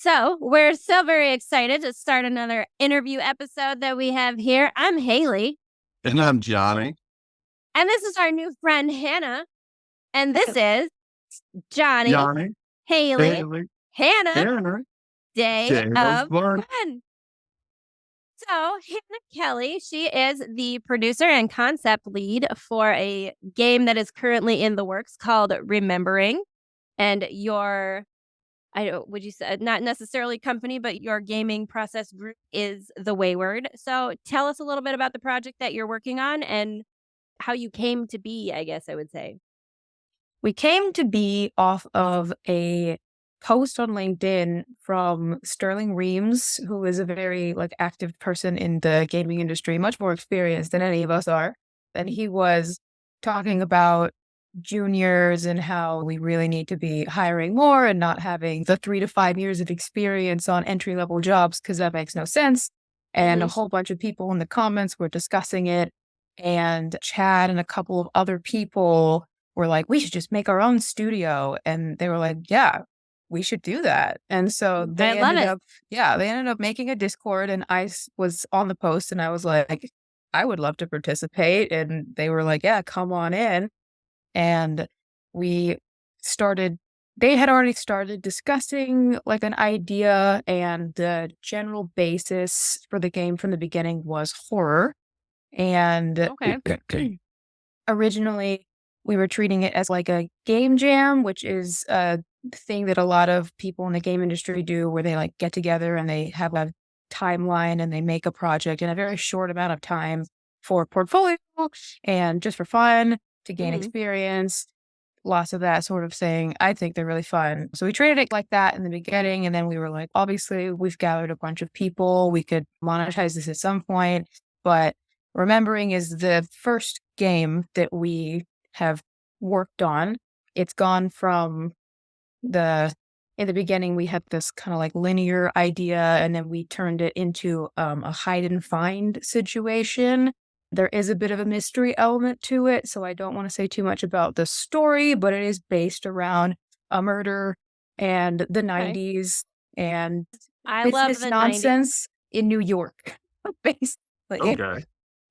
So, we're so very excited to start another interview episode that we have here. I'm Haleigh, And I'm Jonny. and this is our new friend Hannah, and this is Jonny, Jonny, Haleigh, Haleigh, Hannah, Hannah, Day Day of of Fun. Fun. So, Hannah Kelly, she is the producer and concept lead for a game that is currently in the works called Remembering, and would you say not necessarily company, but your gaming process group is the Wayward. So tell us a little bit about the project that you're working on and how you came to be, I guess I would say. We came to be off of a post on LinkedIn from 𝓕𝓻𝓪𝓷𝓴𝓲'𝓼, who is a very active person in the gaming industry, much more experienced than any of us are. And he was talking about juniors and how we really need to be hiring more and not having the 3 to 5 years of experience on entry-level jobs, because that makes no sense. And a whole bunch of people in the comments were discussing it. And Chad and a couple of other people were like, we should just make our own studio. And they were like, yeah, we should do that. And so they ended up making a Discord, and I was on the post, and I was like, I would love to participate. And they were like, yeah, come on in. And they had already started discussing an idea, and the general basis for the game from the beginning was horror. And Okay. originally we were treating it as a game jam, which is a thing that a lot of people in the game industry do, where they get together and they have a timeline and they make a project in a very short amount of time for portfolio and just for fun to gain experience, lots of that sort of thing. I think they're really fun. So we treated it like that in the beginning, and then we were like, obviously we've gathered a bunch of people, we could monetize this at some point, but Remembering is the first game that we have worked on. It's gone from in the beginning, we had this kind of linear idea, and then we turned it into a hide and find situation. There is a bit of a mystery element to it, so I don't want to say too much about the story, but it is based around a murder and the 90s and I love business the 90s. nonsense in New York. Basically. Okay.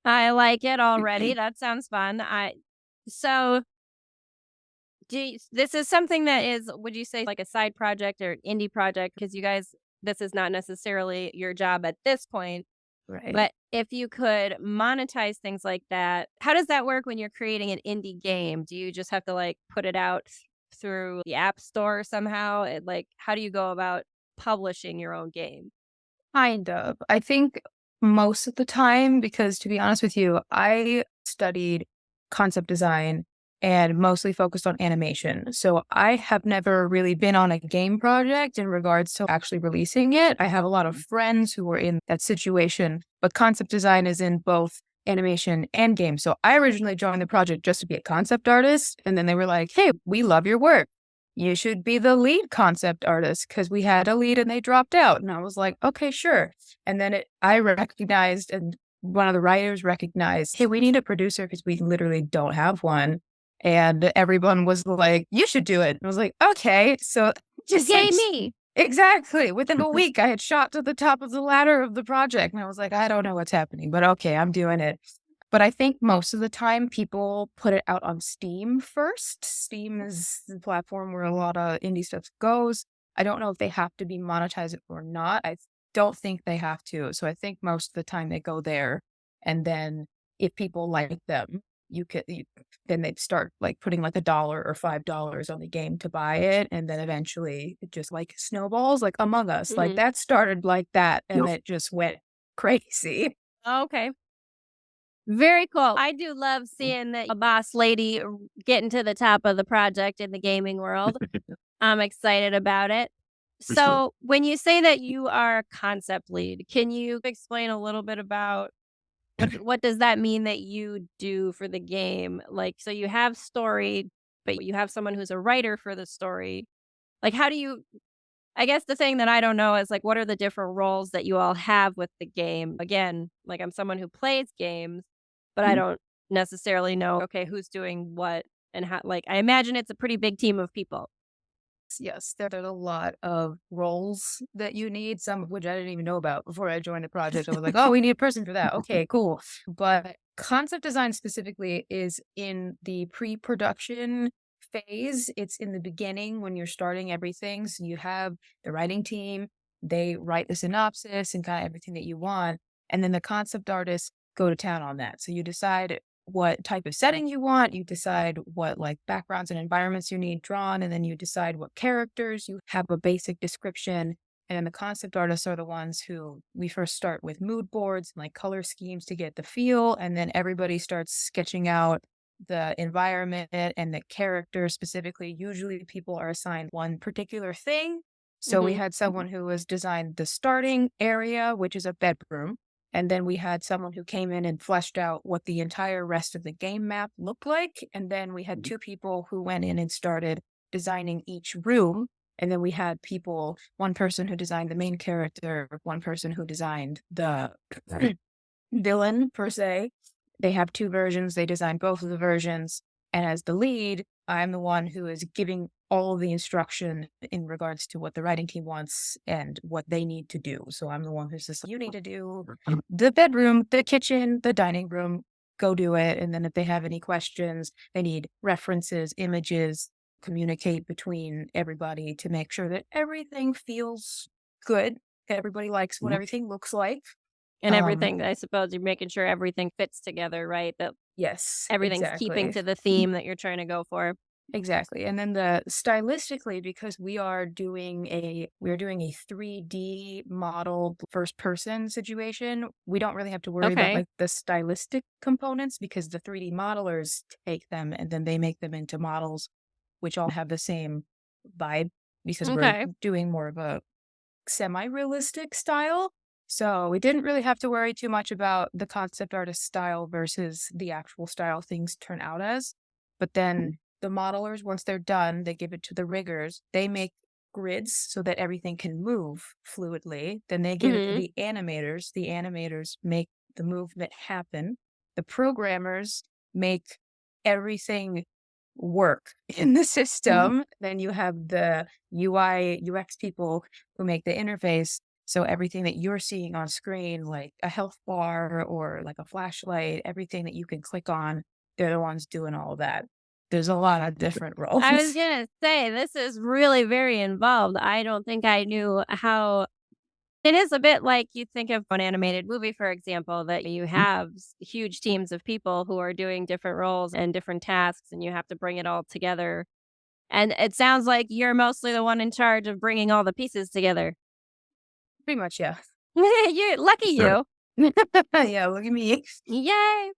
I like it already. That sounds fun. This is something that is, would you say, like a side project or indie project? Because you guys, this is not necessarily your job at this point. Right. But if you could monetize things like that, how does that work when you're creating an indie game? Do you just have to put it out through the App Store somehow? How do you go about publishing your own game? Kind of. I think most of the time, because to be honest with you, I studied concept design and mostly focused on animation. So I have never really been on a game project in regards to actually releasing it. I have a lot of friends who were in that situation, but concept design is in both animation and game. So I originally joined the project just to be a concept artist. And then they were like, hey, we love your work. You should be the lead concept artist, because we had a lead and they dropped out. And I was like, okay, sure. And then I recognized, and one of the writers recognized, hey, we need a producer because we literally don't have one. And everyone was like, you should do it. And I was like, okay. So just Yay me. Exactly. Within a week, I had shot to the top of the ladder of the project. And I was like, I don't know what's happening, but okay, I'm doing it. But I think most of the time people put it out on Steam first. Steam is the platform where a lot of indie stuff goes. I don't know if they have to be monetized or not. I don't think they have to. So I think most of the time they go there. And then if people like them, then they'd start putting $1 or $5 on the game to buy it. And then eventually it just snowballs, like Among Us. That started like that, and it just went crazy. Okay. Very cool. I do love seeing that a boss lady getting to the top of the project in the gaming world. I'm excited about it. So when you say that you are a concept lead, can you explain a little bit about what does that mean that you do for the game? So you have story, but you have someone who's a writer for the story. How do you, I guess the thing that I don't know is what are the different roles that you all have with the game? Again, I'm someone who plays games, but I don't necessarily know, okay, who's doing what and how. I imagine it's a pretty big team of people. Yes, there's a lot of roles that you need, some of which I didn't even know about before I joined the project. I was like, oh, we need a person for that. Okay, cool. But concept design specifically is in the pre-production phase. It's in the beginning when you're starting everything. So you have the writing team, they write the synopsis and kind of everything that you want. And then the concept artists go to town on that. So you decide what type of setting you want, you decide what like backgrounds and environments you need drawn, and then you decide what characters, you have a basic description. And then the concept artists are the ones who we first start with mood boards and like color schemes to get the feel, and then everybody starts sketching out the environment and the character specifically. Usually people are assigned one particular thing. So we had someone who was designed the starting area, which is a bedroom. And then we had someone who came in and fleshed out what the entire rest of the game map looked like. And then we had two people who went in and started designing each room. And then we had people, one person who designed the main character, one person who designed the villain per se. They have two versions. They designed both of the versions. And as the lead, I'm the one who is giving all of the instruction in regards to what the writing team wants and what they need to do. So I'm the one who's just, you need to do the bedroom, the kitchen, the dining room, go do it. And then if they have any questions, they need references, images, communicate between everybody to make sure that everything feels good. Everybody likes what everything looks like. And everything, I suppose you're making sure everything fits together, right? That Yes, everything's keeping to the theme that you're trying to go for. Exactly. And then stylistically, because we're doing a 3D model first person situation, we don't really have to worry about Okay. like the stylistic components because the 3D modelers take them and then they make them into models which all have the same vibe because we're Okay. doing more of a semi-realistic style. So we didn't really have to worry too much about the concept artist style versus the actual style things turn out as. But then the modelers, once they're done, they give it to the riggers. They make grids so that everything can move fluidly. Then they give it to the animators. The animators make the movement happen. The programmers make everything work in the system. Then you have the UI, UX people who make the interface. So everything that you're seeing on screen, like a health bar or like a flashlight, everything that you can click on, they're the ones doing all of that. There's a lot of different roles. I was gonna say, this is really very involved. I don't think I knew how it is a bit like you think of an animated movie, for example, that you have huge teams of people who are doing different roles and different tasks, and you have to bring it all together. And it sounds like you're mostly the one in charge of bringing all the pieces together. Pretty much, yeah. You're lucky Yeah. you. Yeah, look at me. Yay.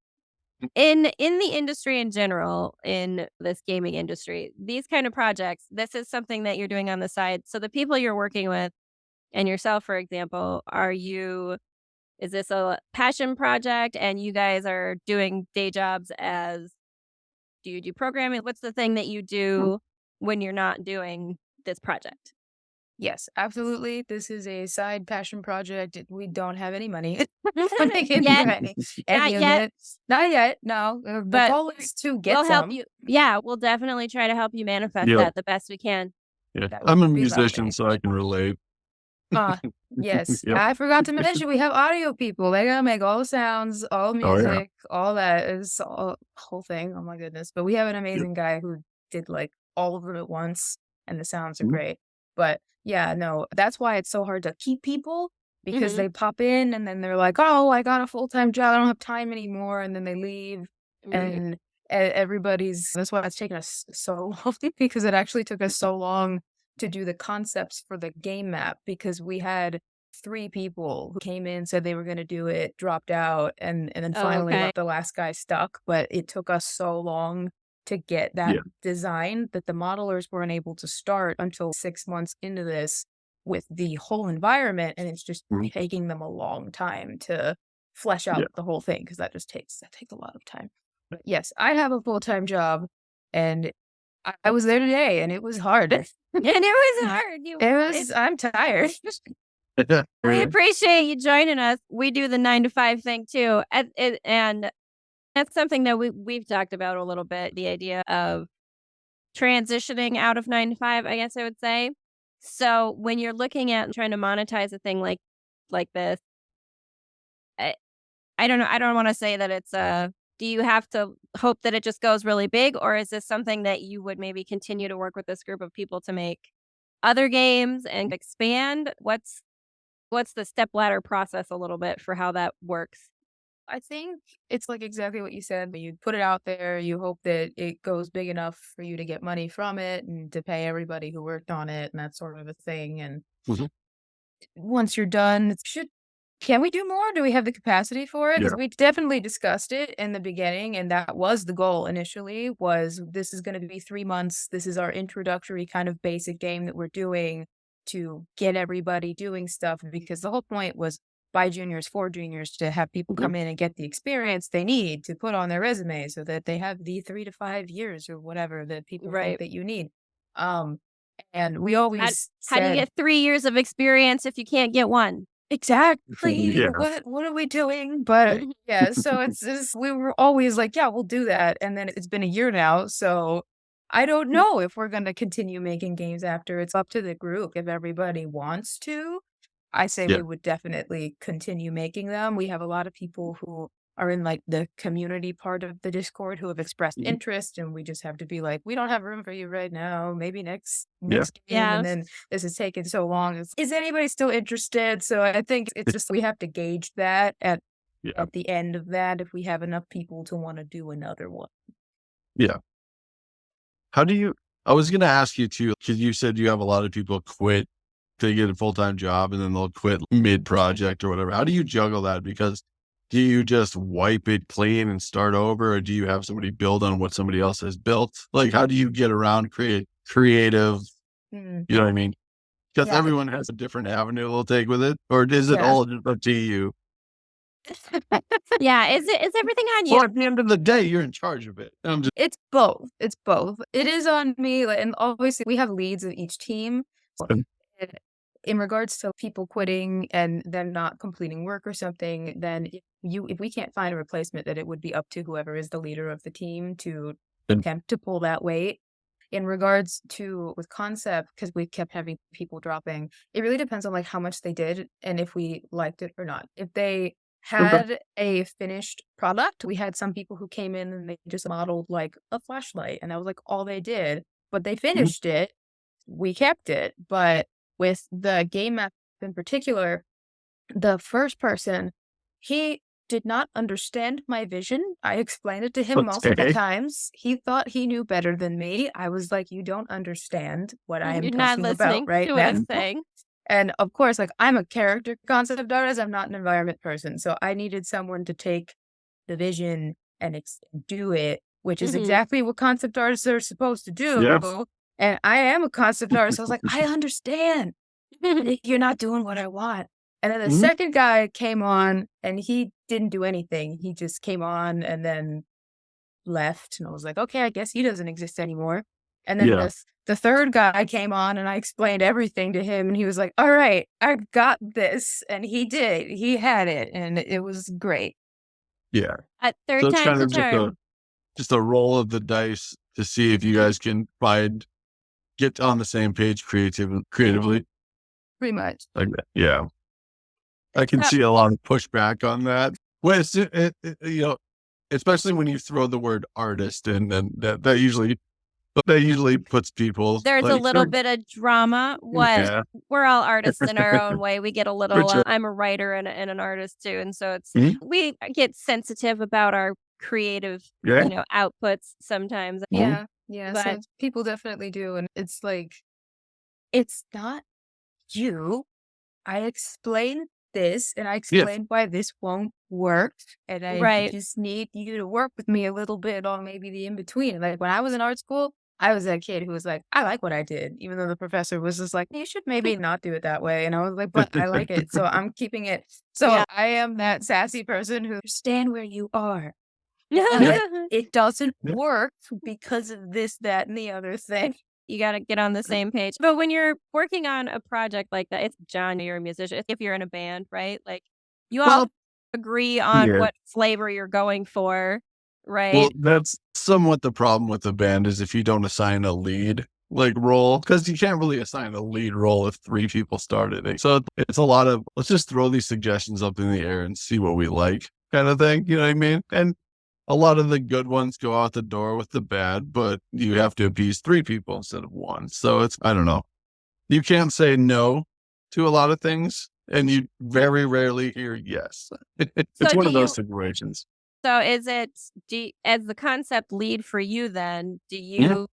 In the industry in general, in this gaming industry, these kind of projects, this is something that you're doing on the side. So the people you're working with and yourself, for example, is this a passion project and you guys are doing day jobs do you do programming? What's the thing that you do when you're not doing this project? Yes, absolutely. This is a side passion project. We don't have any money putting into Yet, any not of yet, it. Not yet, no. The but goal is to get we'll help some. you. Yeah, we'll definitely try to help you manifest Yep. that the best we can. Yeah. That I'm a would be musician, lovely. so I can relate. Yes. Yep. I forgot to mention we have audio people. They gotta make all the sounds, all the Oh, yeah. music, all that. It's all whole thing. Oh my goodness. But we have an amazing guy who did like all of them at once and the sounds are great. But yeah, no, that's why it's so hard to keep people because they pop in and then they're like, oh, I got a full-time job. I don't have time anymore. And then they leave and that's why it's taken us so long because it actually took us so long to do the concepts for the game map because we had 3 people who came in, said they were going to do it, dropped out, and then finally Okay. left the last guy stuck. But it took us so long to get that design that the modelers weren't able to start until 6 months into this with the whole environment. And it's just taking them a long time to flesh out the whole thing because that takes a lot of time. But yes, I have a full-time job and I was there today and it was hard. And it was hard. I'm tired. We appreciate you joining us. We do the 9 to 5 thing too. And that's something that we've talked about a little bit, the idea of transitioning out of 9 to 5, I guess I would say. So when you're looking at trying to monetize a thing like this, I I don't know, I don't wanna say that it's do you have to hope that it just goes really big, or is this something that you would maybe continue to work with this group of people to make other games and expand? What's the step ladder process a little bit for how that works? I think it's like exactly what you said, but you put it out there, you hope that it goes big enough for you to get money from it and to pay everybody who worked on it and that sort of a thing. And Mhm. once you're done, can we do more? Do we have the capacity for it? Because Yeah. we definitely discussed it in the beginning, and that was the goal initially, was this is gonna be 3 months. This is our introductory kind of basic game that we're doing to get everybody doing stuff, because the whole point was by juniors, for juniors, to have people Mhm. come in and get the experience they need to put on their resume so that they have the 3 to 5 years or whatever that people think Right. that you need. Um, and we How always how do you said get 3 years of experience if you can't get 1? exactly. Yeah. What are we doing? But yeah, so it's just we were always like, yeah, we'll do that. And then it's been a year now, so I don't know if we're gonna continue making games after. It's up to the group. If everybody wants to, I say Yeah. we would definitely continue making them. We have a lot of people who are in like the community part of the Discord who have expressed Mhm. interest, and we just have to be like, we don't have room for you right now. Maybe Yeah. next game. And Yeah. then this is taking so long. Is anybody still interested? So I think it's just we have to gauge that Yeah. at the end of that if we have enough people to want to do another one. Yeah. How do you I was gonna ask you too, because you said you have a lot of people quit to get a full-time job and then they'll quit mid-project or whatever. How do you juggle that? Because do you just wipe it clean and start over, or do you have somebody build on what somebody else has built? Like, how do you get around creative, Mm, you know what I mean? Because yeah, everyone has a different avenue they'll take with it, or is it yeah. all just up to you? Yeah, is everything on you? Well, at the end of the day, you're in charge of it. I'm just It's both. It's both. It is on me, like, and obviously we have leads of each team. And in regards to people quitting and them not completing work or something, then if we can't find a replacement, then it would be up to whoever is the leader of the team to attempt to pull that weight. In regards to with concept, because we kept having people dropping, it really depends on like how much they did and if we liked it or not. If they okay. had a finished product, we had some people who came in and they just modeled like a flashlight, and that was like all they did. But they Mhm. finished it, we kept it. But with the game map in particular, the first person, he did not understand my vision. I explained it to him multiple Okay. times. He thought he knew better than me. I was like, "You don't understand what I am You're not talking about listening right to what now." I'm saying. And of course, like I'm a character concept artist, I'm not an environment person. So I needed someone to take the vision and do it, which is Mhm. exactly what concept artists are supposed to Yeah. do. And I am a concept artist. I was like, I understand. You're not doing what I want. And then the Mhm. second guy came on and he didn't do anything. He just came on and then left. And I was like, okay, I guess he doesn't exist anymore. And then Yeah. the third guy came on and I explained everything to him and he was like, all right, I got this. And he did. He had it and it was great. Yeah. At So 3rd it's time's kind a of charm. just a roll of the dice to see if you guys can get on the same page creatively Pretty much. like that. Yeah. I can So see a lot of pushback on that. Well, especially when you throw the word artist in, and that usually puts people there's a like, little bit of drama. yeah, We're all artists in our own way. We get a for little, sure. I'm a writer and an artist too, and so Mhm. we get sensitive about our creative, Yeah. outputs sometimes, Mhm. Yeah. Yeah. So but people definitely do. And it's like, it's not you. I explained this and I Yeah. explained why this won't work. And I right. just need you to work with me a little bit on maybe the in between. Like when I was in art school, I was that kid who was like, I like what I did, even though the professor was just like, you should maybe not do it that way. And I was like, but I like it. So I'm keeping it. So Yeah. I am that sassy person who stand where you are. Yeah. But it doesn't Yeah. work because of this, that, and the other thing. You gotta get on the same page. But when you're working on a project like that, it's John, you're a musician. If you're in a band, right? Like, you all Well, agree on yeah. what flavor you're going for. right? Well, that's somewhat the problem with the band is if you don't assign a lead role, because you can't really assign a lead role if 3 people started it. So it's a lot of let's just throw these suggestions up in the air and see what we like kind of thing. You know what I mean? And a lot of the good ones go out the door with the bad, but you have to appease 3 people instead of 1. So it's I don't know. You can't say no to a lot of things, and you very rarely hear yes. It's So one do of those you situations. so is it as the concept lead for you then, do Yeah. you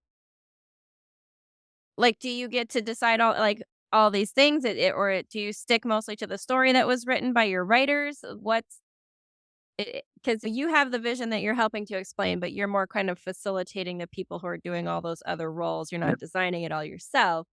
do you get to decide all these things, or do you stick mostly to the story that was written by your writers? What's because you have the vision that you're helping to explain, but you're more kind of facilitating the people who are doing all those other roles. You're not designing it all yourself.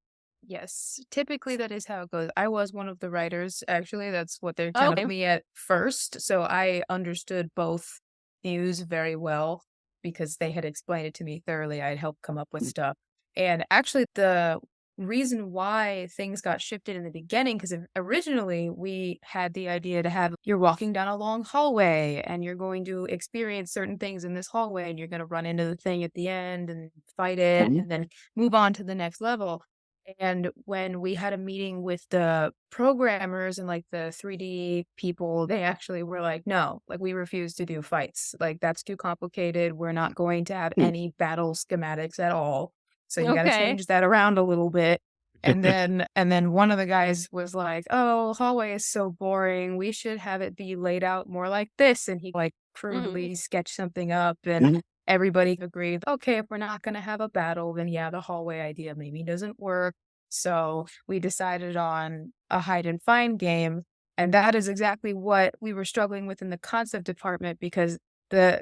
Yes, typically that is how it goes. I was one of the writers, actually. That's what they Oh, kind okay. of me at first. So I understood both views very well because they had explained it to me thoroughly. I had helped come up with stuff. And actually, the reason why things got shifted in the beginning, because originally we had the idea to have you're walking down a long hallway and you're going to experience certain things in this hallway and you're going to run into the thing at the end and fight it Mhm. and then move on to the next level. And when we had a meeting with the programmers and the 3D people, they actually were like, no, we refuse to do fights. That's too complicated. We're not going to have any battle schematics at all. So you got to Okay. change that around a little bit. And then one of the guys was like, "Oh, hallway is so boring. We should have it be laid out more like this." And he Mhm. crudely sketched something up and everybody agreed, okay, if we're not going to have a battle, then yeah, the hallway idea maybe doesn't work. So we decided on a hide and find game. And that is exactly what we were struggling with in the concept department because they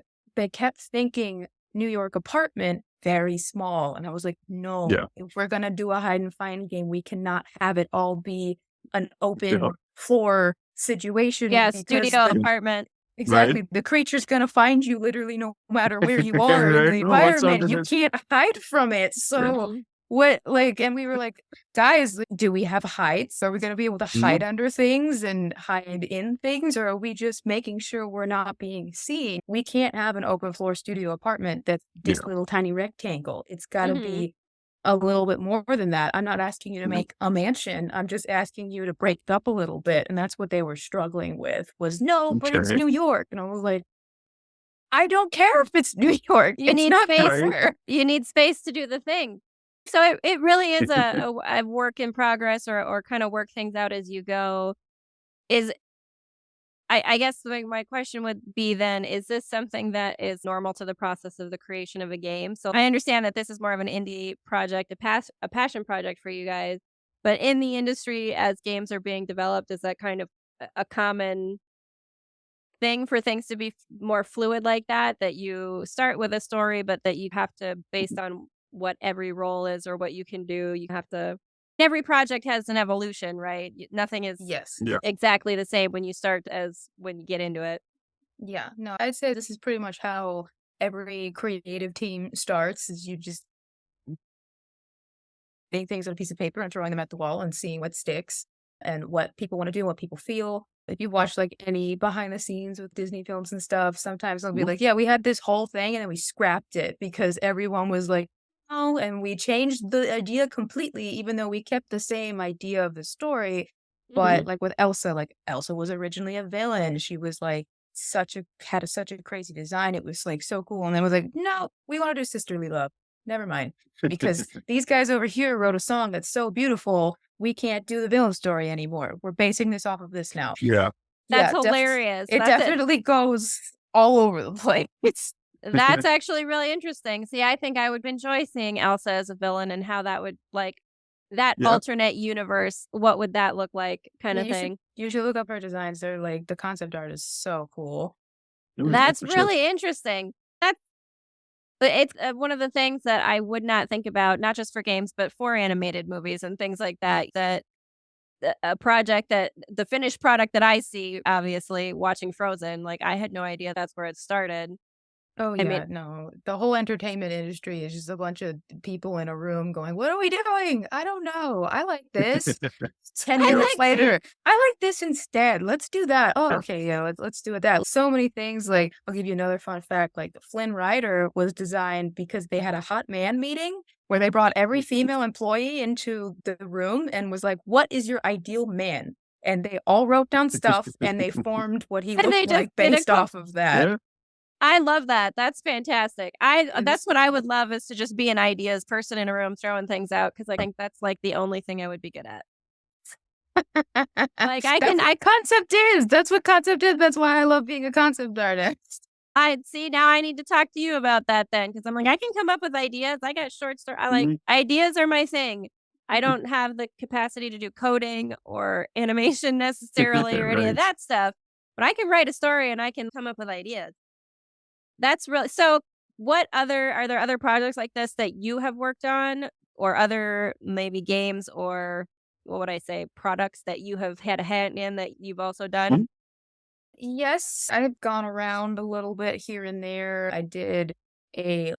kept thinking New York apartment very small. And I was like, Yeah. no, if we're going to do a hide and find game, we cannot have it all be an Yeah. open floor situation Yeah, because studio apartment. Right? exactly. The creature's gonna find you literally no matter where you are in Right? the Oh, what's under environment. You this? can't hide from it. So Mhm. and we were like, guys, do we have heights? Are we gonna be able to hide under things and hide in things? Or are we just making sure we're not being seen? We can't have an open floor studio apartment that's Yeah. this little tiny rectangle. It's gotta Mhm. be a little bit more than that. I'm not asking you to make a mansion. I'm just asking you to break it up a little bit. And that's what they were struggling with was no, but it's Okay. New York. And I was like, I don't care if it's New York. You It's need not gonna space. Right? work. You need space to do the thing. So it really is a work in progress, or kind of work things out as you go. Is I guess my question would be then, is this something that is normal to the process of the creation of a game? So I understand that this is more of an indie project, a passion project for you guys. But in the industry, as games are being developed, is that kind of a common thing for things to be more fluid like that? That you start with a story, but that you have to, based on what every role is or what you can do, you have to. Every project has an evolution, right? Nothing is Yes. Yeah. exactly the same when you start as when you get into it. Yeah. No, I'd say this is pretty much how every creative team starts is you just putting things on a piece of paper and throwing them at the wall and seeing what sticks and what people want to do, what people feel. If you watch any behind the scenes with Disney films and stuff, sometimes they'll be like, yeah, we had this whole thing and then we scrapped it because everyone was like, oh, and we changed the idea completely, even though we kept the same idea of the story. But Mhm. with Elsa, Elsa was originally a villain. She was such a crazy design. It was so cool. And then was like, no, we want to do sisterly love. Never mind. Because these guys over here wrote a song that's so beautiful, we can't do the villain story anymore. We're basing this off of this now. Yeah. That's Yeah, hilarious. it definitely goes all over the place. That's actually really interesting. See, I think I would enjoy seeing Elsa as a villain and how that would that Yeah. alternate universe, what would that look like kind Yeah, of thing. you should look up her designs. They're the concept art is so cool. Yeah, That's for sure. really interesting. That's but it's one of the things that I would not think about, not just for games, but for animated movies and things like that. A project that the finished product that I see, obviously watching Frozen, I had no idea that's where it started. Oh, I mean, yeah, no. The whole entertainment industry is just a bunch of people in a room going, "What are we doing? I don't know. I like this." 10 I minutes like later, "I like this instead. Let's do that." "Oh, okay, yeah, let's do it that." So many things, like, I'll give you another fun fact, like, the 𝓲𝓪𝓷𝓴𝓲 was designed because they had a hot man meeting where they brought every female employee into the room and was like, "What is your ideal man?" And they all wrote down stuff, and they formed what he and they looked just like did a based off of that. Yeah. I love that. That's fantastic. And That's what I would love is to just be an ideas person in a room throwing things out because I think that's like the only thing I would be good at. Like I That's can what concept is. That's what concept is. That's why I love being a concept artist. I see now I need to talk to you about that then because I'm like I can come up with ideas. I got short story. I like Mhm. ideas are my thing. I don't have the capacity to do coding or animation necessarily or any of Right. that stuff, but I can write a story and I can come up with ideas. That's really so what other are there other projects like this that you have worked on or other maybe games or what would I say, products that you have had a hand in that you've also done? Mhm. Yes, I've gone around a little bit here and there. I did a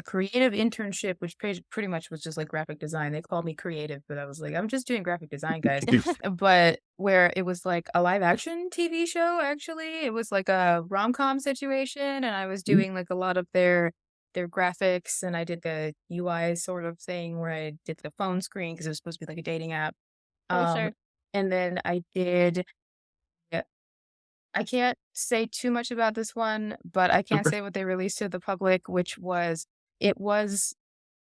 creative internship, which pretty much was just like graphic design. They called me creative, but I was like, I'm just doing graphic design, guys. But where it was like a live action TV show, actually. It was like a rom-com situation, and I was Mhm. doing like a lot of their graphics, and I did the UI sort of thing where I did the phone screen because it was supposed to be like a dating app. Oh, Um, sure. and then I did yeah, I can't say too much about this one, but I can Okay. say what they released to the public, which was it was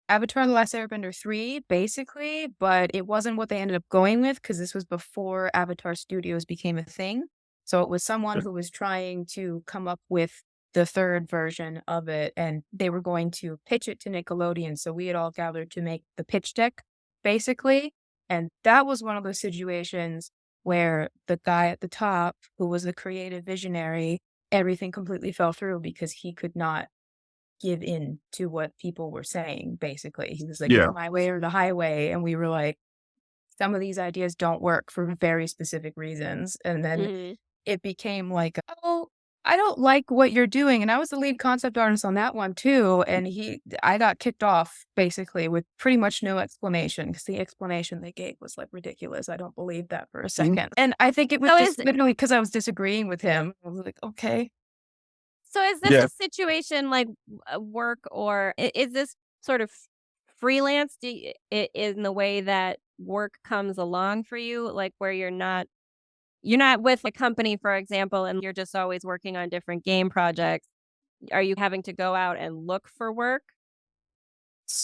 Avatar: The Last Airbender 3, basically, but it wasn't what they ended up going with because this was before Avatar Studios became a thing. So it was someone Okay. who was trying to come up with the third version of it, and they were going to pitch it to Nickelodeon. So we had all gathered to make the pitch deck, basically. And that was one of those situations where the guy at the top, who was the creative visionary, everything completely fell through because he could not give in to what people were saying, basically. He was like, "It's Yeah. my way or the highway," and we were like, "Some of these ideas don't work for very specific reasons." And then Mhm. it became like, "Oh, I don't like what you're doing," and I was the lead concept artist on that one too, and I got kicked off basically with pretty much no explanation because the explanation they gave was, like, ridiculous. I don't believe that for a Mhm. second, and I think it was So just literally because I was disagreeing with him. I was like, "Okay." is this Yeah. a situation like work or is this sort of freelance in the way that work comes along for you like where you're not with a company for example and you're just always working on different game projects. Are you having to go out and look for work?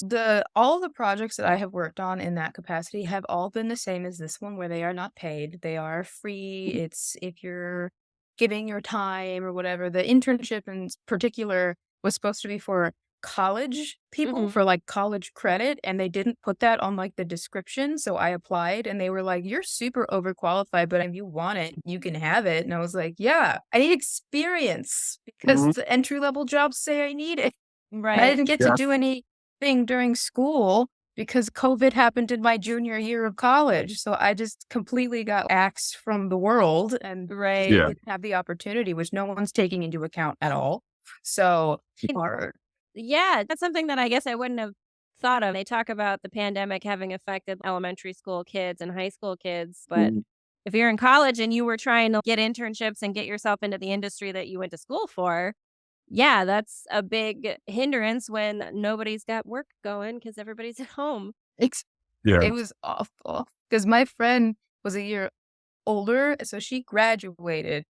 The all the projects that I have worked on in that capacity have all been the same as this one, where they are not paid. They are free. It's if you're giving your time or whatever. The internship in particular was supposed to be for college people Mhm. for like college credit, and they didn't put that on like the description. So I applied and they were like, "You're super overqualified, but if you want it, you can have it." And I was like, "Yeah, I need experience because Mhm. the entry level jobs say I need it." And I Right. didn't get to Yeah. do anything during school because COVID happened in my junior year of college. So I just completely got axed from the world and just Right. Yeah. didn't have the opportunity, which no one's taking into account at all. So And hard. yeah, that's something that I guess I wouldn't have thought of. They talk about the pandemic having affected elementary school kids and high school kids, but Mhm. if you're in college and you were trying to get internships and get yourself into the industry that you went to school for, yeah, that's a big hindrance when nobody's got work going because everybody's at home. It's, Yeah. it was awful because my friend was a year older. So she graduated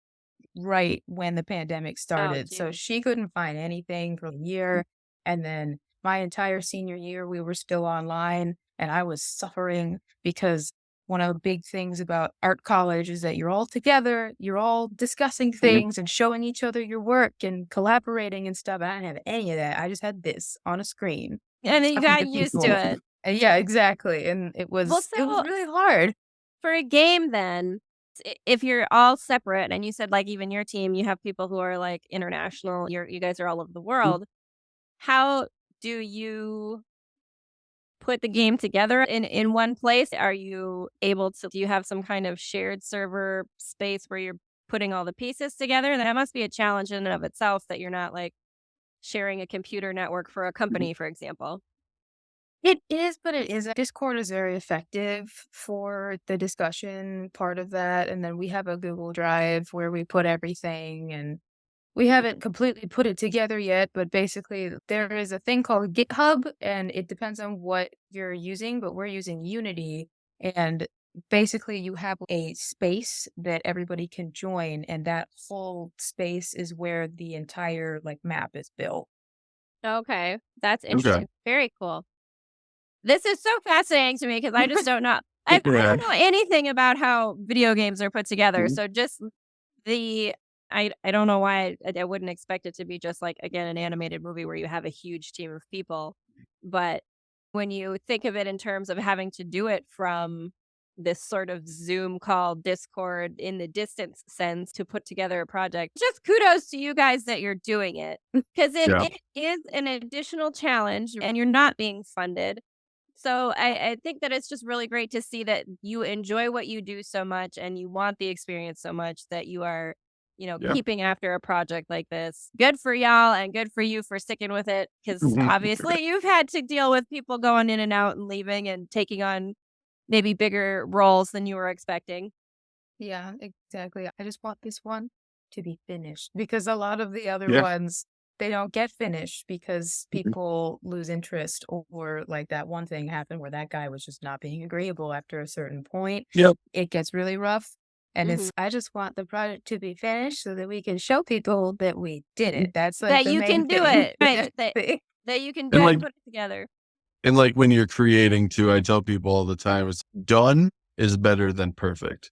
right when the pandemic Oh, started. So geez. she couldn't find anything for a year. And then my entire senior year, we were still online and I was suffering because one of the big things about art college is that you're all together, you're all discussing Mhm. things and showing each other your work and collaborating and stuff. I didn't have any of that. I just had this on a screen And then you talking got to used to people. it. Yeah, exactly. And Well, it was so really hard. for a game then, if you're all separate and you said like even your team, you have people who are like international, you guys are all over the Mhm. world. How do you put the game together in one place? Are you able to do you have some kind of shared server space where you're putting all the pieces together? That must be a challenge in and of itself that you're not like sharing a computer network for a company, for example. It is, but it isn't. Discord is very effective for the discussion part of that. And then we have a Google Drive where we put everything, and we haven't completely put it together yet, but basically there is a thing called GitHub, and it depends on what you're using, but we're using Unity. And basically you have a space that everybody can join, and that whole space is where the entire like map is built. Okay, that's Okay. interesting. Very cool. This is so fascinating to me because I just don't know. I Yeah. don't know anything about how video games are put together. Mhm. So just the I don't know why I wouldn't expect it to be just like, again, an animated movie where you have a huge team of people. But when you think of it in terms of having to do it from this sort of Zoom call, Discord in the distance sense to put together a project, just kudos to you guys that you're doing it because Yeah. it is an additional challenge and you're not being funded. So I think that it's just really great to see that you enjoy what you do so much and you want the experience so much that you are, Yeah. keeping after a project like this. Good for y'all and good for you for sticking with it because Mhm. obviously you've had to deal with people going in and out and leaving and taking on maybe bigger roles than you were expecting. Yeah, exactly. I just want this one to be finished because a lot of the other Yeah. ones, they don't get finished because Mhm. people lose interest, or like that one thing happened where that guy was just not being agreeable after a certain point. Yep. It gets really rough. And Mhm. I just want the project to be finished so that we can show people that we did it. That's like That the you main can do thing. it. Right. That you can do And it like and put it together. and like when you're creating too, I tell people all the time, it's done is better than perfect.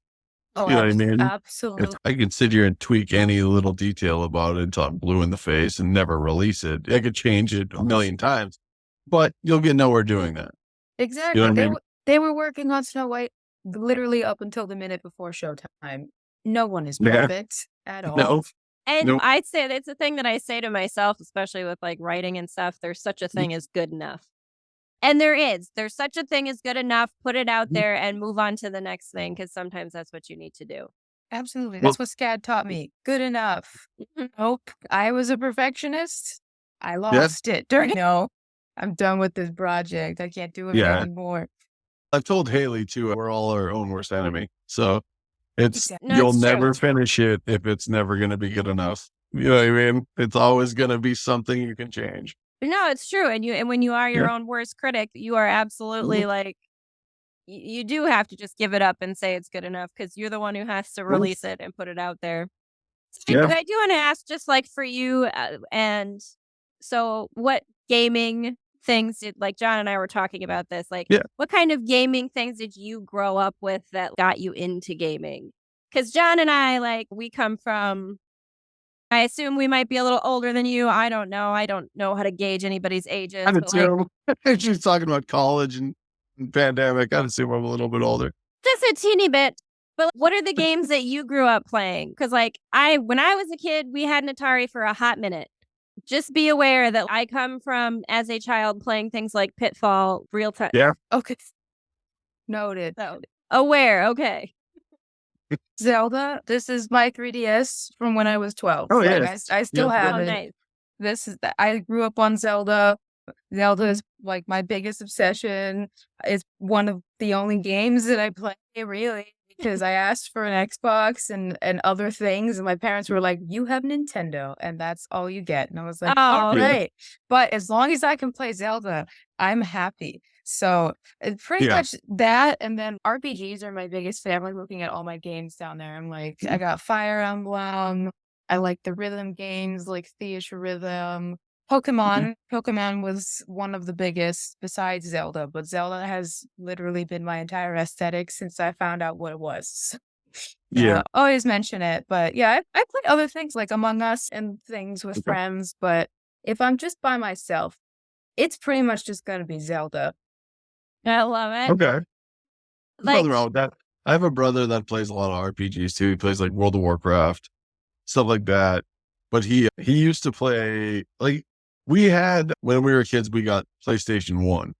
Oh, You know what I mean? absolutely. I can sit here and tweak any little detail about it until I'm blue in the face and never release it. I could change it a million times, but you'll get nowhere doing that. You know Exactly. what I mean? They were working on Snow White literally up until the minute before showtime. No one is Yeah. perfect at all. No. And Nope. I'd say that's a thing that I say to myself, especially with like writing and stuff. There's such a thing as good enough. And there is. There's such a thing as good enough. Put it out there and move on to the next thing because sometimes that's what you need to do. Absolutely. Well, That's what SCAD taught me. Good enough. Mhm. Nope. I was a perfectionist. I yeah. lost it. No, I'm done with this project. I can't do it Yeah. anymore. I've told Haley too, we're all our own worst enemy. So it's, Exactly. No, you'll it's true. never finish it if it's never going to be good enough. You know what I mean? It's always going to be something you can change. No, it's true. And when you are your Yeah. own worst critic, you are absolutely Mhm. like you do have to just give it up and say it's good enough because you're the one who has to Mhm. release it and put it out there. Yeah. I do want to ask, just like for you, and so what gaming things did like John and I were talking about this? Like, Yeah. what kind of gaming things did you grow up with that got you into gaming? Because John and I, like, we come from. I assume we might be a little older than you. I don't know. I don't know how to gauge anybody's ages, I'm but like, assume she's talking about college and pandemic. I'd assume I'm a little bit older. just a teeny bit. But what are the games that you grew up playing? Because like when I was a kid, we had an Atari for a hot minute. Just be aware that I come from, as a child, playing things like Pitfall, real time. Yeah. Okay. Noted. So aware, okay. Zelda, this is my 3DS from when I was 12. Oh, Like, yeah. I still Yeah. have Oh, it. nice. I grew up on Zelda. Zelda is like my biggest obsession. It's one of the only games that I play, really, because I asked for an Xbox and other things, and my parents were like, "You have Nintendo, and that's all you get." And I was like, "All Oh, Yeah. right." But as long as I can play Zelda, I'm happy. So it's pretty Yeah. much that, and then RPGs are my biggest fan. I'm like looking at all my games down there. I'm like, I got Fire Emblem. I like the rhythm games like 𝓕𝓻𝓪𝓷𝓴𝓲'𝓼. Pokemon was one of the biggest besides Zelda, but Zelda has literally been my entire aesthetic since I found out what it was. Yeah. Always mention it, but yeah, I play other things like Among Us and things with Okay. friends, but if I'm just by myself, it's pretty much just gonna be Zelda. I love it. Okay. There's Like, nothing wrong with that. I have a brother that plays a lot of RPGs too. He plays like World of Warcraft, stuff like that. But he used to play like we had when we were kids, we got PlayStation 1.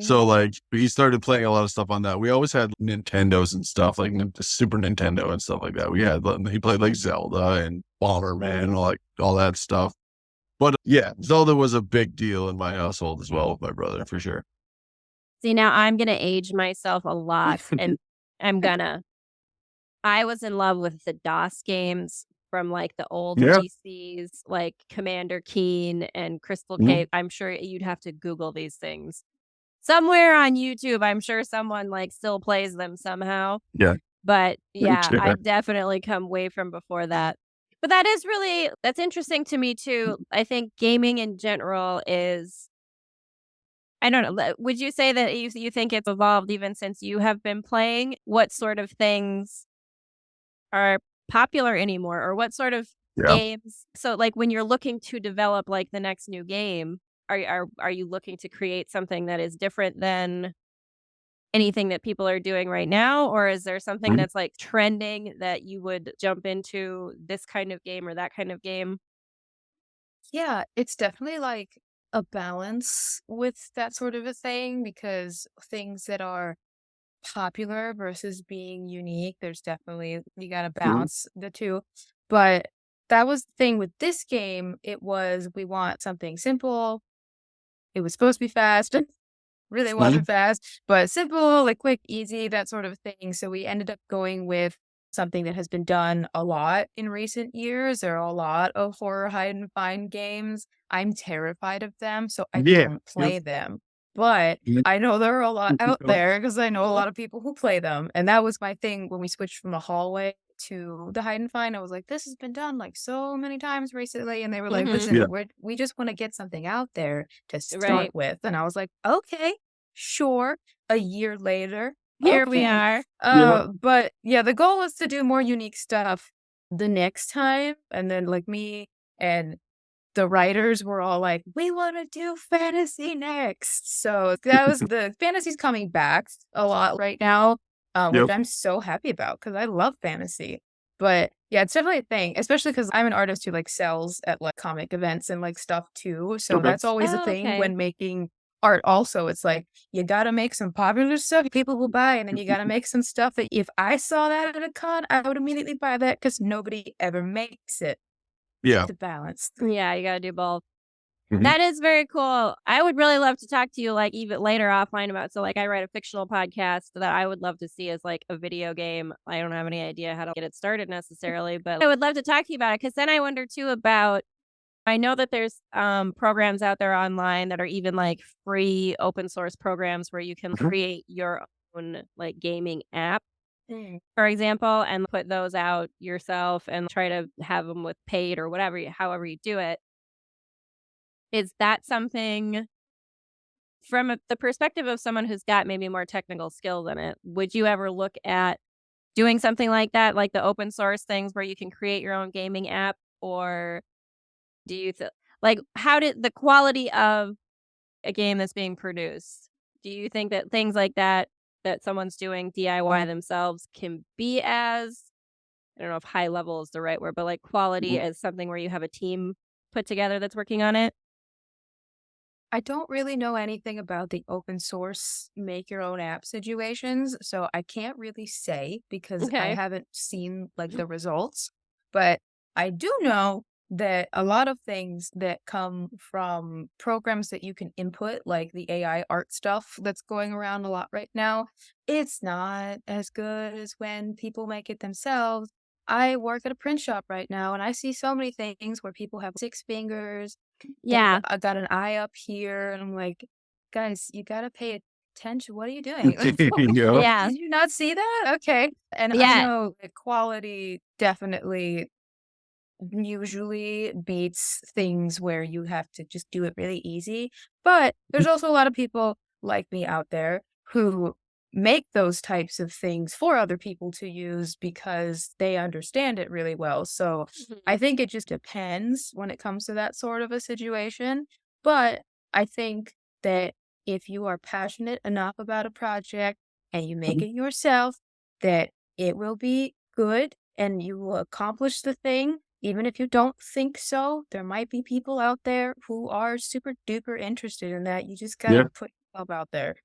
So like he started playing a lot of stuff on that. We always had Nintendos and stuff like the Super Nintendo and stuff like that. He played like Zelda and Bomberman and all that stuff. But yeah, Zelda was a big deal in my household as well with my brother, for sure. See, now I'm gonna age myself a lot, and I'm gonna. I was in love with the DOS games from, like, the old Yeah. PCs, like Commander Keen and Crystal Mhm. Cave. I'm sure you'd have to Google these things. Somewhere on YouTube, I'm sure someone, like, still plays them somehow. Yeah. But, For yeah, sure. I've definitely come way from before that. But that is really that's interesting to me too. I think gaming in general is I don't know, would you say that you think it's evolved even since you have been playing? What sort of things are popular anymore, or what sort of Yeah. games so, like, when you're looking to develop, like, the next new game, are you looking to create something that is different than anything that people are doing right now, or is there something Mhm. that's, like, trending that you would jump into this kind of game or that kind of game? Yeah, it's definitely like a balance with that sort of a thing because things that are popular versus being unique, there's definitely you gotta Mhm. balance the two. But that was the thing with this game, it was we want something simple. It was supposed to be fast. Really wasn't Mhm. fast, but simple, like quick, easy, that sort of thing. So we ended up going with something that has been done a lot in recent years. There are a lot of horror hide and find games. I'm terrified of them, so I Yeah. don't Yep. play them. But Mhm. I know there are a lot out Yep. there because I know a lot of people who play them. And that was my thing when we switched from the hallway to the hide and find. I was like, this has been done like so many times recently. And they were like, Mhm. Yeah. listen, we just want to get something out there to start Right. with. And I was like, okay, sure. A year later, Here we okay. are. Yeah. But yeah, the goal is to do more unique stuff the next time. And then like me and the writers were all like, we want to do fantasy next. So that was the fantasy's coming back a lot right now, which Yep. I'm so happy about because I love fantasy. But yeah, it's definitely a thing, especially because I'm an artist who like sells at like comic events and like stuff too. So Okay. that's always a Oh, thing okay. when making art also. It's like you gotta make some popular stuff people will buy, and then you gotta make some stuff that if I saw that at a con, I would immediately buy that because nobody ever makes it. Yeah. The balance. Yeah, you gotta do both. Mhm. That is very cool. I would really love to talk to you, like, even later offline about so, like, I write a fictional podcast that I would love to see as, like, a video game. I don't have any idea how to get it started necessarily, but I would love to talk to you about it because then I wonder too about I know that there's, programs out there online that are even, like, free open source programs where you can Mhm. create your own, like, gaming app, Mm. for example, and put those out yourself and try to have them with paid or whatever however you do it. Is that something from the perspective of someone who's got maybe more technical skills in it, would you ever look at doing something like that, like the open source things where you can create your own gaming app? Or do you like, how did the quality of a game that's being produced, do you think that things like that, that someone's doing DIY themselves can be as, I don't know if high level is the right word, but like quality Mhm. as something where you have a team put together that's working on it? I don't really know anything about the open source make your own app situations, so I can't really say because I Okay. haven't seen like the results. But I do know that a lot of things that come from programs that you can input, like the AI art stuff that's going around a lot right now, it's not as good as when people make it themselves. I work at a print shop right now and I see so many things where people have six fingers and Yeah. I got an eye up here, and I'm like, "Guys, you gotta pay attention. What are you doing? Yeah. Yeah. Did you not see that? Okay." And I Yeah. know that quality definitely usually beats things where you have to just do it really easy. But there's also a lot of people like me out there who make those types of things for other people to use because they understand it really well. So Mhm. I think it just depends when it comes to that sort of a situation. But I think that if you are passionate enough about a project and you make it yourself, that it will be good and you will accomplish the thing. Even if you don't think so, there might be people out there who are super duper interested in that. You just Yeah. gotta put yourself out there.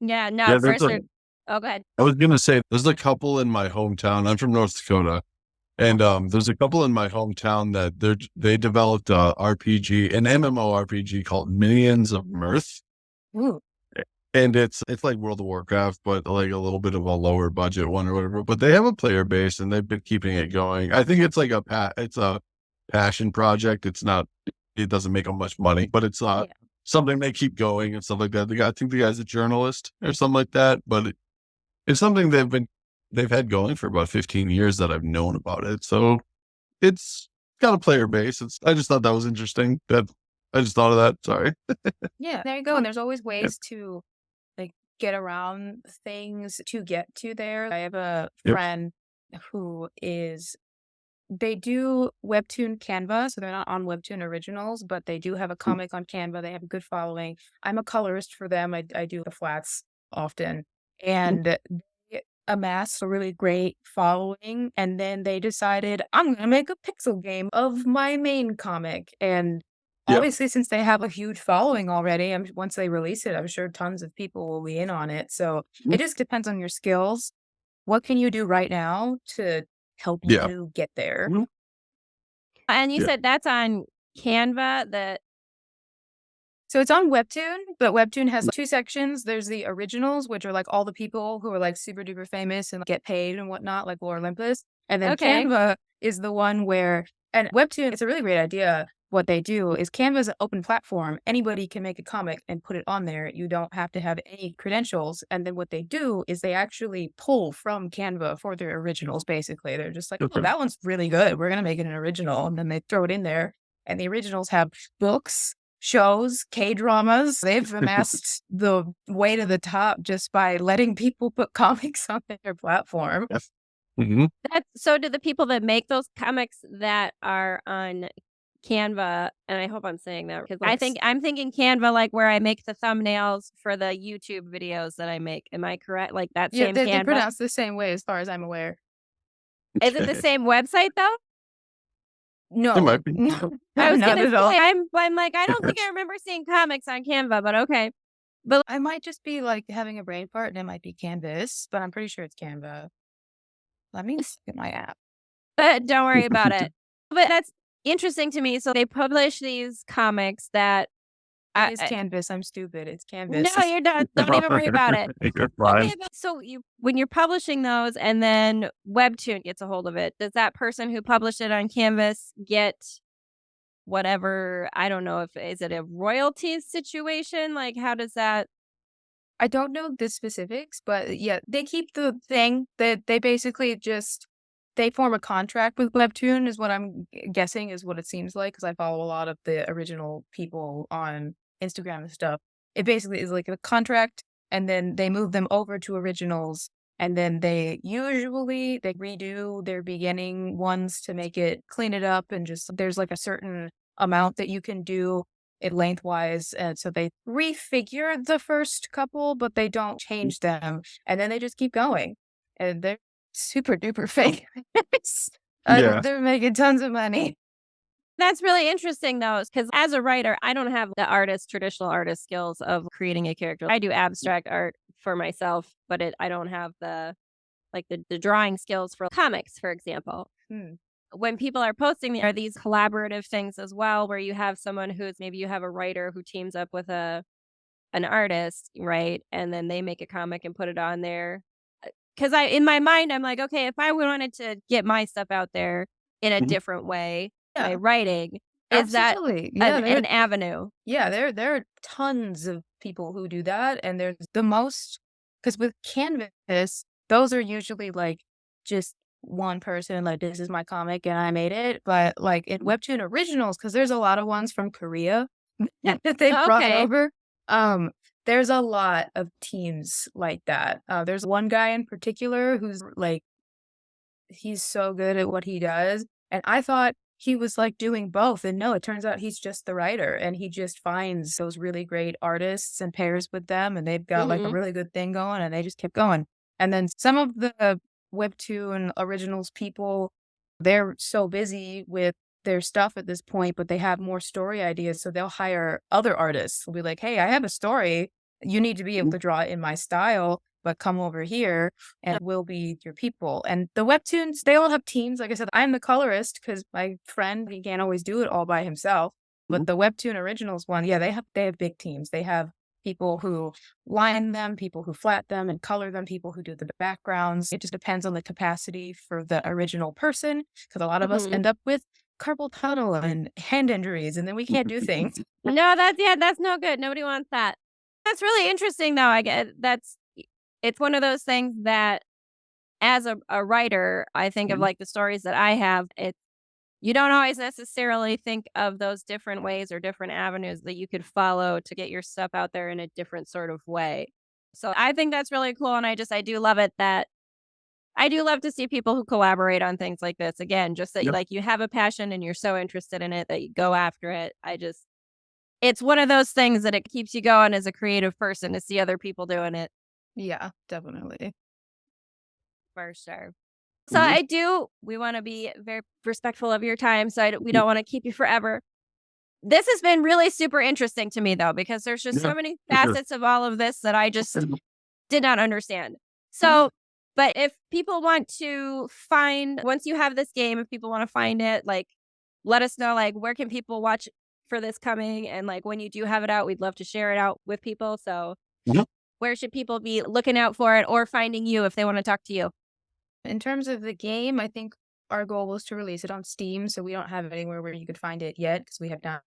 Yeah, no, Yeah. for There's a sure. Oh, go ahead. I was gonna say there's a couple in my hometown. I'm from North Dakota, And there's a couple in my hometown that they developed a RPG, an MMORPG called Minions of Mirth. Ooh. And it's like World of Warcraft, but like a little bit of a lower budget one or whatever. But they have a player base and they've been keeping it going. I think it's like it's a passion project. It doesn't make them much money, but it's something they keep going and stuff like that. I think the guy's a journalist or something like that. But it's something they've had going for about 15 years that I've known about it. So it's got a player base. I just thought that was interesting. I just thought of that. Sorry. Yeah, there you go. And there's always ways to like get around things to get to there. I have a friend who they do Webtoon Canva, so they're not on Webtoon Originals, but they do have a comic on Canva. They have a good following. I'm a colorist for them. I do the flats often. And they amassed a really great following. And then they decided, I'm going to make a pixel game of my main comic. And obviously, since they have a huge following already, once they release it, I'm sure tons of people will be in on it. So it just depends on your skills. What can you do right now to help you get there? And you said that's on Canva. So it's on Webtoon, but Webtoon has two sections. There's the originals, which are like all the people who are like super duper famous and get paid and whatnot, like Lore Olympus. And then Canva is the one where, and Webtoon, it's a really great idea. What they do is Canva is an open platform. Anybody can make a comic and put it on there. You don't have to have any credentials. And then what they do is they actually pull from Canva for their originals, basically. They're just like, oh, that one's really good. We're going to make it an original. And then they throw it in there. And the originals have books, shows, K-dramas. They've amassed the way to the top just by letting people put comics on their platform. So do the people that make those comics that are on Canva, and I hope I'm saying that because I'm thinking Canva like where I make the thumbnails for the YouTube videos that I make. Am I correct? Like that same Canva? They pronounce the same way as far as I'm aware. Is it the same website though? No. It might be. No. I was not gonna at all. say, I'm like, I don't think I remember seeing comics on Canva, but okay. But I might just be like having a brain fart and it might be Canvas, but I'm pretty sure it's Canva. Let me look at my app. don't worry about it. But that's interesting to me. So they publish these comics that It's Canvas. I'm stupid. It's Canvas. No, you're not. Don't even worry about it. You're fine. Okay, so when you're publishing those and then Webtoon gets a hold of it, does that person who published it on Canvas get whatever? I don't know is it a royalties situation? Like how does that? I don't know the specifics, but yeah, they keep the thing that they basically they form a contract with Webtoon is what I'm guessing is what it seems like because I follow a lot of the original people on Instagram and stuff. It basically is like a contract and then they move them over to originals and then they redo their beginning ones to make it clean it up and just there's like a certain amount that you can do it lengthwise and so they refigure the first couple but they don't change them and then they just keep going and they're super duper fake. They're making tons of money. That's really interesting though, because as a writer, I don't have the traditional artist skills of creating a character. I do abstract art for myself, but I don't have the drawing skills for comics, for example. When people are posting, are these collaborative things as well, where you have someone maybe you have a writer who teams up with an artist, right? And then they make a comic and put it on there. Because in my mind, I'm like, okay, if I wanted to get my stuff out there in a different way, by writing, is that an avenue? Yeah, there are tons of people who do that. And there's the most, because with Canvas, those are usually like just one person, like this is my comic and I made it. But like in Webtoon Originals, because there's a lot of ones from Korea that they brought over. There's a lot of teams like that. There's one guy in particular who's like, he's so good at what he does. And I thought he was like doing both. And no, it turns out he's just the writer and he just finds those really great artists and pairs with them. And they've got like a really good thing going and they just kept going. And then some of the Webtoon Originals people, they're so busy with their stuff at this point, but they have more story ideas. So they'll hire other artists. They'll be like, hey, I have a story. you need to be able to draw it in my style, but come over here and we'll be your people. And the webtoons, they all have teams. Like I said, I'm the colorist because my friend, he can't always do it all by himself. But the webtoon originals one, yeah, they have big teams. They have people who line them, people who flat them and color them, people who do the backgrounds. It just depends on the capacity for the original person, because a lot of us end up with carpal tunnel and hand injuries, and then we can't do things. No, that's no good. Nobody wants that. That's really interesting, though. I get it's one of those things that, as a writer, I think of like the stories that I have. You don't always necessarily think of those different ways or different avenues that you could follow to get your stuff out there in a different sort of way. So I think that's really cool. And I do love it that I do love to see people who collaborate on things like this. Again, just that like you have a passion and you're so interested in it that you go after it. It's one of those things that it keeps you going as a creative person to see other people doing it. Yeah, definitely. For sure. So we want to be very respectful of your time. So we don't want to keep you forever. This has been really super interesting to me, though, because there's just so many facets of all of this that I just did not understand. So, but if people want to once you have this game, if people want to find it, like, let us know, like, where can people watch for this coming? And like, when you do have it out, we'd love to share it out with people. So where should people be looking out for it or finding you if they want to talk to you? In terms of the game, I think our goal was to release it on Steam, so we don't have anywhere where you could find it yet because we have not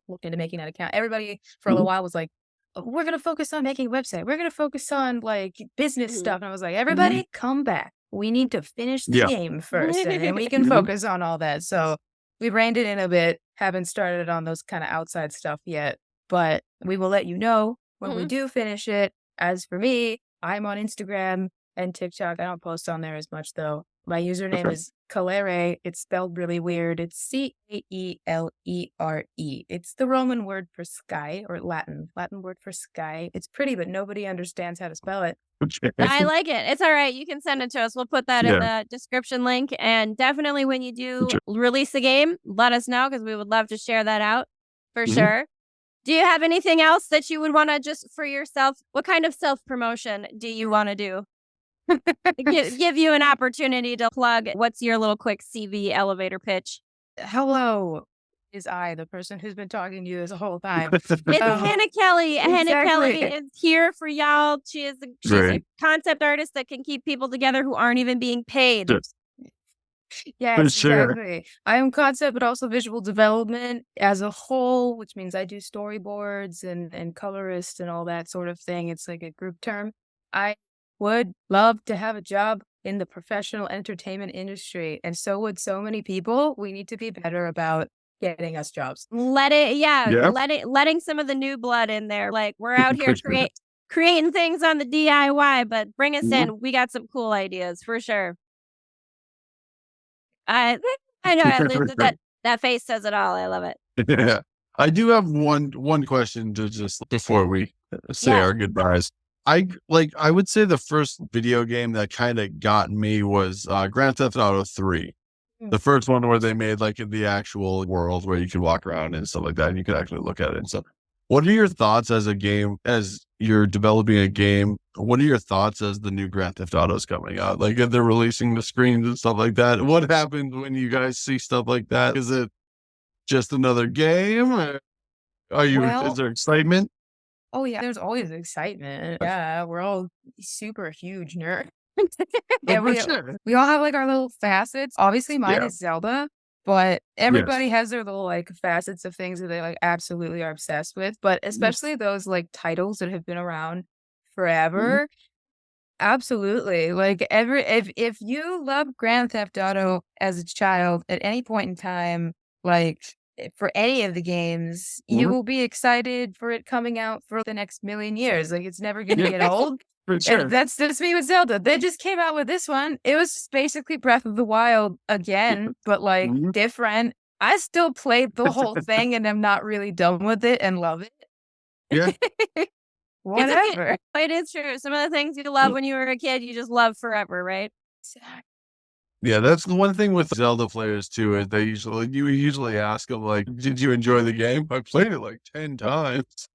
looked into making that account. Everybody for a little while was like, we're going to focus on making a website. We're going to focus on like business stuff. And I was like, everybody come back. We need to finish the game first and then we can focus on all that. So we reined it in a bit, haven't started on those kind of outside stuff yet, but we will let you know when we do finish it. As for me, I'm on Instagram and TikTok. I don't post on there as much, though. My username is 𝓕𝓻𝓪𝓷𝓴𝓲'𝓼. It's spelled really weird. It's Caelere. It's the Roman word for sky, or Latin word for sky. It's pretty, but nobody understands how to spell it. I like it. It's all right. You can send it to us. We'll put that in the description link. And definitely when you do release the game, let us know because we would love to share that out for sure. Do you have anything else that you would want to just for yourself? What kind of self-promotion do you want to do? Give you an opportunity to plug. What's your little quick CV elevator pitch? Hello, is I, the person who's been talking to you this whole time. It's Hannah Kelly. Hannah Kelly is here for y'all. She's a concept artist that can keep people together who aren't even being paid. Yes, exactly. I am concept, but also visual development as a whole, which means I do storyboards and colorist and all that sort of thing. It's like a group term. I would love to have a job in the professional entertainment industry, and so would so many people. We need to be better about getting us jobs. Letting some of the new blood in there. Like, we're out here creating things on the DIY, but bring us in. We got some cool ideas for sure. I know that face says it all. I love it. Yeah. I do have one question to just before we say our goodbyes. I would say the first video game that kind of got me was Grand Theft Auto 3. The first one where they made like in the actual world where you could walk around and stuff like that and you could actually look at it and stuff. What are your thoughts as you're developing a game? What are your thoughts as the new Grand Theft Auto is coming out? Like if they're releasing the screens and stuff like that, what happens when you guys see stuff like that? Is it just another game? Or is there excitement? Oh yeah, there's always excitement. Yeah, we're all super huge nerds. We all have like our little facets. Obviously mine is Zelda, but everybody has their little like facets of things that they like absolutely are obsessed with. But especially those like titles that have been around forever. Absolutely. Like if you love Grand Theft Auto as a child at any point in time, like for any of the games, you will be excited for it coming out for the next million years. Like it's never going to get old. For sure. And that's just me with Zelda. They just came out with this one. It was basically Breath of the Wild again, but like different. I still played the whole thing and I'm not really done with it and love it. Yeah. Whatever. It is true. Some of the things you love when you were a kid, you just love forever, right? Yeah, that's the one thing with Zelda players too, is you usually ask them like, did you enjoy the game? I played it like 10 times.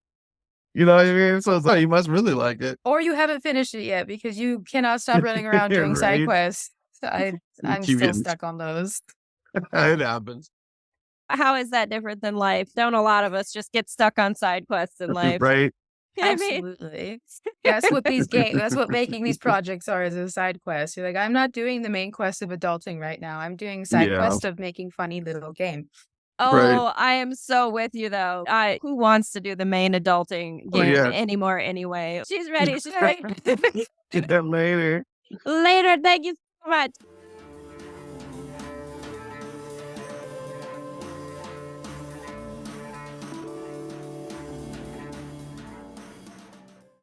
You know what I mean? So it's like, you must really like it. Or you haven't finished it yet because you cannot stop running around doing side Right? quests. I'm Keep still getting- stuck on those. It happens. How is that different than life? Don't a lot of us just get stuck on side quests in life? Right? You know what I mean? Absolutely. That's what that's what making these projects are, is a side quest. You're like, I'm not doing the main quest of adulting right now. I'm doing side Yeah. quest of making funny little game. Oh, I am so with you though. Who wants to do the main adulting Oh, game yeah. anymore anyway? She's ready. She's ready. Get that later. Later. Thank you so much.